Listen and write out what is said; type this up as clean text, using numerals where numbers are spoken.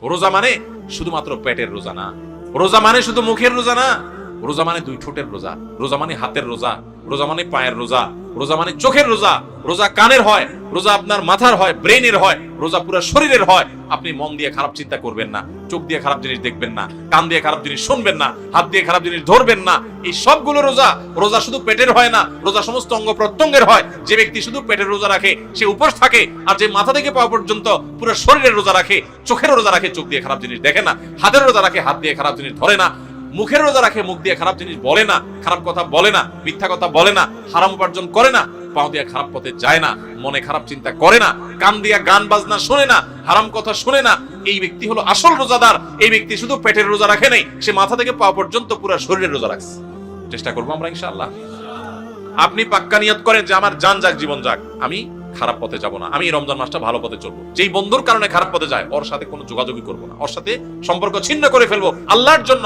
রোজা মানে শুধুমাত্র পেটের রোজা না, রোজা মানে শুধু মুখের রোজা না, রোজা মানে দুই ঠোঁটের রোজা, রোজা মানে হাতের রোজা, রোজা মানে পায়ের রোজা, রোজা মানে চোখের রোজা, রোজা কানের হয়, রোজা আপনার মাথার হয়, ব্রেনের হয়, রোজা পুরো শরীরের হয়। আপনি মন দিয়ে খারাপ চিন্তা করবেন না, চোখ দিয়ে খারাপ জিনিস দেখবেন না, কান দিয়ে খারাপ জিনিস শুনবেন না, হাত দিয়ে খারাপ জিনিস ধরবেন না। এই সবগুলো রোজা। রোজা শুধু পেটের হয় না, রোজা সমস্ত অঙ্গ প্রত্যঙ্গের হয়। যে ব্যক্তি শুধু পেটের রোজা রাখে সে উপোস থাকে, আর যে মাথা থেকে পাওয়া পর্যন্ত পুরো শরীরের রোজা রাখে, চোখের রোজা রাখে, চোখ দিয়ে খারাপ জিনিস দেখে না, হাতের রোজা রাখে, হাত দিয়ে খারাপ জিনিস ধরে না, মুখের রোজা রাখে, মুখ দিয়ে খারাপ জিনিস বলে না, খারাপ কথা বলে না, মিথ্যা কথা বলে না, হারাম উপার্জন করে না, পাও দিয়ে খারাপ পথে যায় না, মনে খারাপ চিন্তা করে না, কান দিয়া গান বাজনা শুনে না, হারাম কথা শুনে না। এই ব্যক্তি হলো আসল রোজাদার। এই ব্যক্তি শুধু পেটের রোজা রাখে নাই, সে মাথা থেকে পা পর্যন্ত পুরো শরীরের রোজা রাখছে। চেষ্টা করবো আমরা ইনশাআল্লাহ। আপনি পাক্কা নিয়ত করেন যে আমার জান যাক, জীবন যাক, আমি খারাপ পথে যাব না, আমি এই রমজান মাসটা ভালো পথে চলবো। যেই বন্ধুর কারণে খারাপ পথে যায় ওর সাথে কোনো যোগাযোগই করবো না, ওর সাথে সম্পর্ক ছিন্ন করে ফেলবো আল্লাহর জন্য।